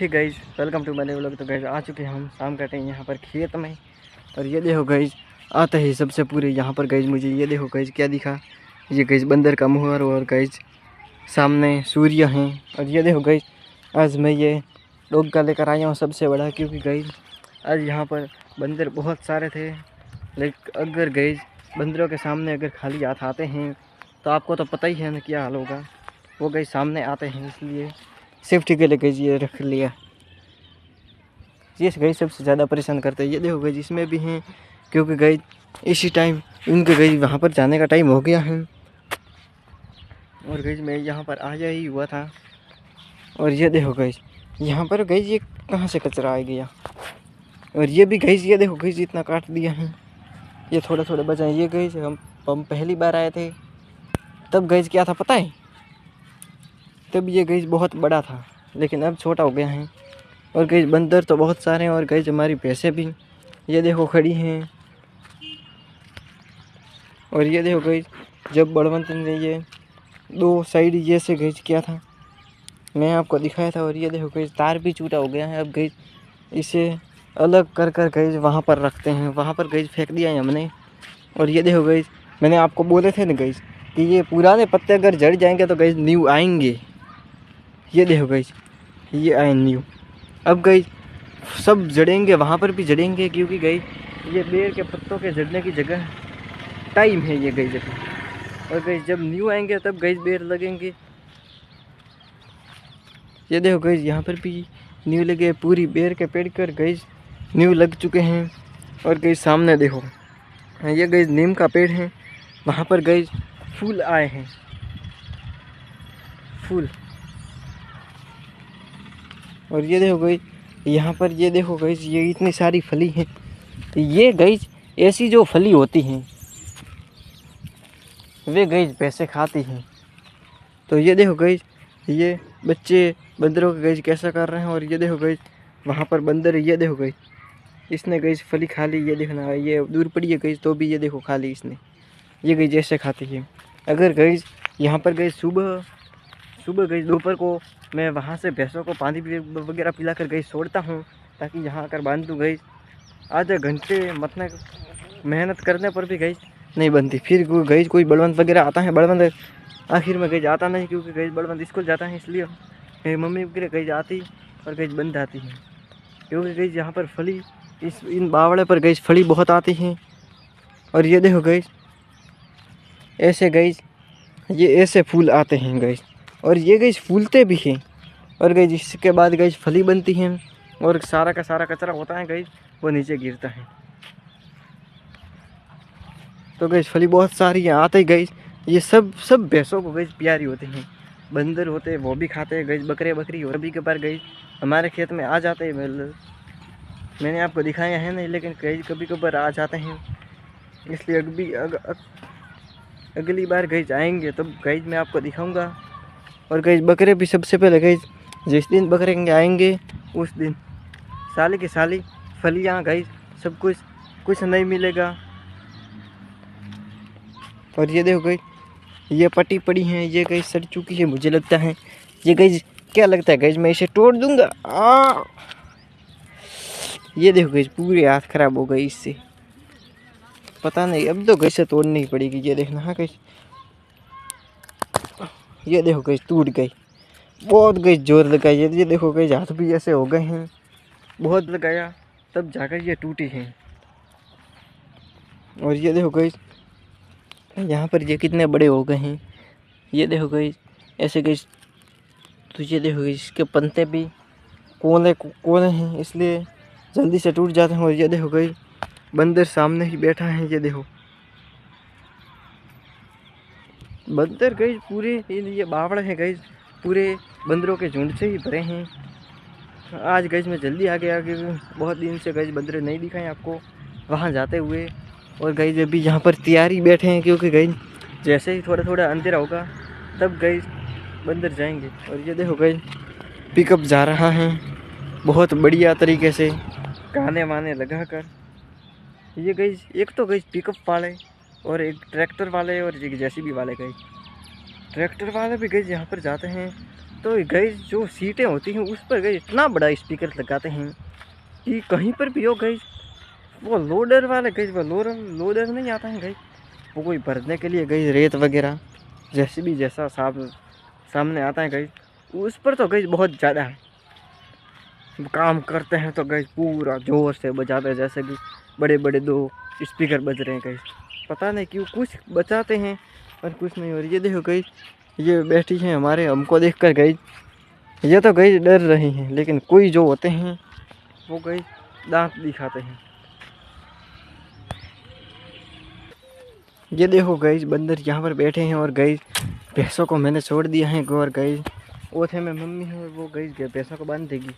Hey guys, welcome to my vlog. तो guys आ चुके हैं हम शाम का टाइम यहाँ पर खेत में। और ये देखो गाइस, आते ही सबसे पूरे यहाँ पर गाइस मुझे ये देखो गाइस क्या दिखा। ये गाइस बंदर का मुहर और गाइस सामने सूर्य हैं। और ये देखो गाइस, आज मैं ये डॉग का लेकर आया हूँ सबसे बड़ा, क्योंकि गाइस आज यहाँ पर बंदर बहुत सारे थे। लेकिन अगर गाइस बंदरों के सामने अगर खाली हाथ आते हैं तो आपको तो पता ही है ना क्या हाल होगा। वो गाइस सामने आते हैं, इसलिए सेफ्टी के लिए गाइस ये रख लिया। ये गाइस सबसे ज़्यादा परेशान करते हैं। ये देखो गाइस इसमें भी हैं, क्योंकि गाइस इसी टाइम इनके गाइस वहाँ पर जाने का टाइम हो गया है। और गाइस मैं यहाँ पर आया ही हुआ था। और ये देखो गाइस यहाँ पर गाइस ये कहाँ से कचरा आ गया। और ये भी गाइस ये देखो गाइस इतना काट दिया है। ये थोड़ा थोड़ा बचा है। ये गाइस हम पहली बार आए थे तब गाइस क्या था पता है, तब ये गाइस बहुत बड़ा था, लेकिन अब छोटा हो गया है। और गाइस बंदर तो बहुत सारे हैं। और गाइस हमारी भैंसें भी ये देखो खड़ी हैं। और ये देखो गाइस जब बड़वंत ने ये दो साइड ये से गाइस किया था, मैं आपको दिखाया था। और ये देखो गाइस तार भी टूटा हो गया है। अब गाइस इसे अलग कर कर गाइस वहाँ पर रखते हैं, वहाँ पर गाइस फेंक दिया है हमने। और ये देखो गाइस मैंने आपको बोले थे ना गाइस कि ये पुराने पत्ते अगर जड़ जाएंगे तो गाइस न्यू आएंगे। ये देखो गाइस ये आए न्यू। अब गाइस सब जड़ेंगे, वहाँ पर भी जड़ेंगे, क्योंकि गाइस ये बेर के पत्तों के जड़ने की जगह टाइम है ये गाइस अभी। और गाइस जब न्यू आएंगे तब गाइस बेर लगेंगे। ये देखो गाइस यहाँ पर भी न्यू लगे, पूरी बेर के पेड़ कर गाइस न्यू लग चुके हैं। और गाइस सामने देखो ये गाइस नीम का पेड़ है, वहाँ पर गाइस फूल आए हैं, फूल। और ये देखो गाइस यहाँ पर ये देखो गाइस ये इतनी सारी फली हैं। ये गाइस ऐसी जो फली होती हैं वे गाइस पैसे खाती हैं। तो ये देखो गाइस ये बच्चे बंदरों के गाइस कैसा कर रहे हैं। और ये देखो गाइस वहाँ पर बंदर है, ये देखो गाइस इसने गाइस फली खा ली। ये देखना ये दूर पड़ी है गाइस, तो भी ये देखो खा ली इसने। ये गाइस जैसे खाती है। अगर गाइस यहाँ पर गाइस सुबह गई दोपहर को मैं वहाँ से भैंसों को पानी वगैरह पिला कर गई छोड़ता हूँ, ताकि यहाँ आकर बांध दूँ गई। आधे घंटे मतलब मेहनत करने पर भी गई नहीं बनती। फिर गई कोई बलवंत वगैरह आता है, बलवंत आखिर में गई आता नहीं, क्योंकि गई बलवंत स्कूल जाता है, इसलिए मेरी मम्मी वगैरह गई आती और गई बंद आती है। क्योंकि गई यहाँ पर फली इन बावड़े पर गई फली बहुत आती हैं। और ये देखो गई ऐसे गई ये ऐसे फूल आते हैं गई। और ये गई फूलते भी हैं। और गई इसके बाद गई फली बनती हैं, और सारा का सारा कचरा होता है गई वो नीचे गिरता है। तो गई फली बहुत सारी है आते गई। ये सब भैंसों को गई प्यारी होती हैं। बंदर होते हैं वो भी खाते हैं गई, बकरे बकरी हो कभी कभार गई हमारे खेत में आ जाते हैं। मैंने आपको दिखाया है नहीं, लेकिन गई कभी कभार आ जाते हैं, इसलिए अगली बार गई जाएंगे तब गई मैं आपको दिखाऊंगा। और गई बकरे भी सबसे पहले गई जिस दिन बकरे आएंगे उस दिन साली की साली फलियाँ गई सब कुछ नहीं मिलेगा। और ये देखो गई ये पटी पड़ी हैं, ये गई सड़ चुकी है मुझे लगता है। ये गई क्या लगता है गई मैं इसे तोड़ दूंगा। ये देखो गई पूरे हाथ खराब हो गई इससे, पता नहीं अब तो गई से तोड़नी पड़ेगी। ये देखना हाँ गई, ये देखो गई टूट गई, बहुत गई जोर लगाई। ये देखो गई हाथ भी ऐसे हो गए हैं, बहुत लगाया तब जाकर ये टूटी हैं। और ये देखो गई यहाँ पर ये कितने बड़े हो गए हैं। ये देखो गई ऐसे गई। तो ये देखो गई इसके पत्ते भी कोने हैं, इसलिए जल्दी से टूट जाते हैं। और ये देखो गई बंदर सामने ही बैठा है। ये देखो बंदर गई पूरे ये बावड़ है गई, पूरे बंदरों के झुंड से ही भरे हैं। आज गई मैं जल्दी आ गया, क्योंकि बहुत दिन से गई बंदर नहीं दिखाए आपको वहाँ जाते हुए। और गई अभी यहाँ पर तैयारी बैठे हैं, क्योंकि गई जैसे ही थोड़ा थोड़ा अंधेरा होगा तब गई बंदर जाएंगे। और ये देखो गई पिकअप जा रहा है बहुत बढ़िया तरीके से गाने वाने लगा कर। ये गई एक तो गई पिकअप वाले और एक ट्रैक्टर वाले और एक जेसीबी वाले गई। ट्रैक्टर वाले भी गई यहाँ पर जाते हैं तो गई जो सीटें होती हैं उस पर गई इतना बड़ा स्पीकर लगाते हैं कि कहीं पर भी हो गई वो लोडर वाले गई वो लोडर नहीं आता है गई, वो कोई भरने के लिए गई रेत वगैरह जैसे भी जैसा सामने आता है गई, उस पर तो गई बहुत ज़्यादा काम करते हैं। तो गई पूरा जोर से बजाते हैं जैसे कि बड़े बड़े 2 स्पीकर बज रहे हैं गई, पता नहीं क्यों कुछ बचाते हैं और कुछ नहीं। और ये देखो गई ये बैठी है हमारे हमको देख कर गई, ये तो गई डर रही हैं, लेकिन कोई जो होते हैं वो गई दांत दिखाते हैं। ये देखो गई बंदर यहाँ पर बैठे हैं और गई भैंसों को मैंने छोड़ दिया है और गई ओथे में मम्मी है वो गई भैंसों को बांध देगी।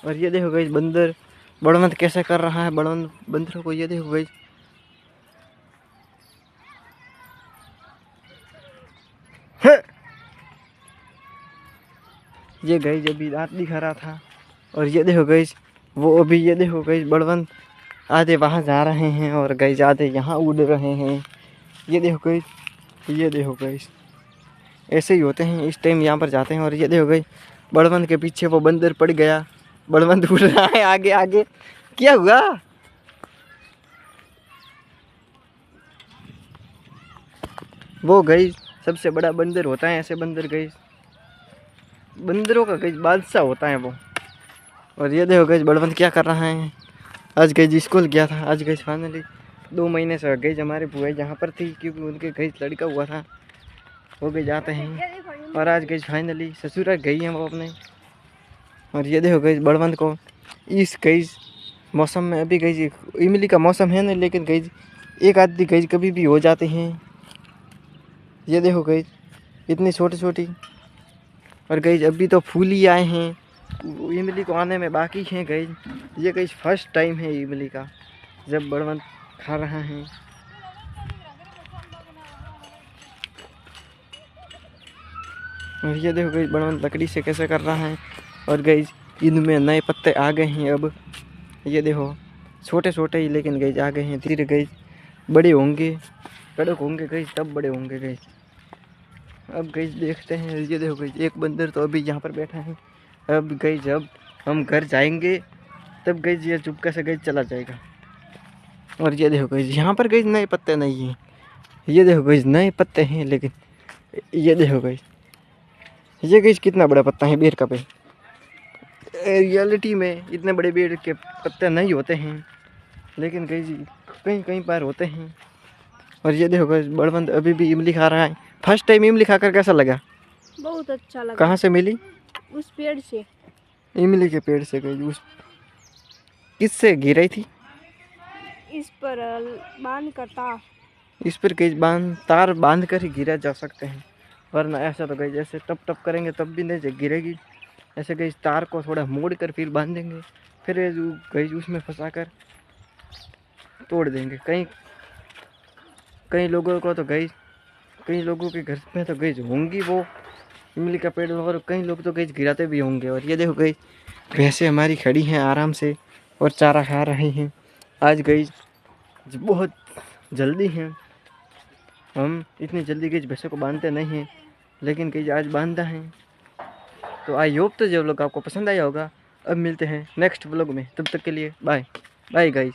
और ये देखो गई बंदर बड़वंत कैसे कर रहा है बड़वंत बंदरों को, ये देखो गई ये गई जब भी दांत दिखा रहा था। और ये देखो गई वो अभी ये देखो गई बड़वंत आधे वहाँ जा रहे हैं और गई आधे यहाँ उड़ रहे हैं। ये देखो गई ये देखो गई ऐसे ही होते हैं, इस टाइम यहाँ पर जाते हैं। और ये देखो गई बड़वंत के पीछे वो बंदर पड़ गया, बड़वंत उड़ रहा है आगे आगे, क्या हुआ? वो गई सबसे बड़ा बंदर होता है, ऐसे बंदर गई बंदरों का गई बादशाह होता है वो। और ये देखो गई बड़वंत क्या कर रहा है, आज गई स्कूल गया था, आज गई फाइनली 2 महीने से गई हमारे बुआ जहाँ पर थी क्योंकि उनके गई लड़का हुआ था, वो गई जाते हैं। और आज गई फाइनली ससुराल गई हैं वो अपने। और ये देखो गई बड़वंत को इस गई मौसम में अभी गई इमली का मौसम है नहीं, लेकिन गई एक आधी गई कभी भी हो जाती हैं। ये देखो गई इतनी छोटी छोटी, और गई अभी तो फूल ही आए हैं, इमली को आने में बाकी हैं गई। ये गई फर्स्ट टाइम है इमली का जब बड़वंत खा रहा है। और ये देखो गई बड़वंत लकड़ी से कैसे कर रहा है। और गई इनमें नए पत्ते आ गए हैं अब, ये देखो छोटे छोटे ही लेकिन गई आ गए हैं, धीरे गई बड़े होंगे कड़क होंगे गई तब बड़े होंगे गई। अब गई देखते हैं। ये देखो गई एक बंदर तो अभी यहाँ पर बैठा है, अब गई जब हम घर जाएंगे तब गई ये चुपके से गई चला जाएगा। और ये देखो गई यहाँ पर गई नए पत्ते नहीं हैं, ये देखो गई नए पत्ते हैं, लेकिन ये देखो गई ये गई कितना बड़ा पत्ता है बेर का पे, रियलिटी में इतने बड़े बेर के पत्ते नहीं होते हैं, लेकिन गई कहीं कहीं पर होते हैं। और ये देखो गई बड़वंत अभी भी इमली खा रहा है। फर्स्ट टाइम इमली खाकर कैसा लगा? बहुत अच्छा लगा। कहाँ से मिली? उस पेड़ से। इमली के पेड़ से गई। उस किससे गिरी थी? इस पर बांध कर तार। इस पर कई तार बांध कर ही गिरा जा सकते हैं, वरना ऐसा तो गई जैसे टप टप करेंगे तब भी नहीं गिरेगी। ऐसे गई तार को थोड़ा मोड़ कर फिर बांधेंगे, फिर गई उसमें फंसा कर तोड़ देंगे। कई लोगों को तो गई कई लोगों के घर में तो गई होंगी वो इमली का पेड़, और कई लोग तो गई गिराते भी होंगे। और ये देखो गई भैंसें हमारी खड़ी हैं आराम से और चारा खा रही हैं। आज गई बहुत जल्दी हैं, हम इतनी जल्दी गई भैंसों को बांधते नहीं हैं, लेकिन कहीं आज बांधा है। तो आई होप तो जो लोग आपको पसंद आया होगा। अब मिलते हैं नेक्स्ट व्लॉग में, तब तक के लिए बाय बाय गाइस।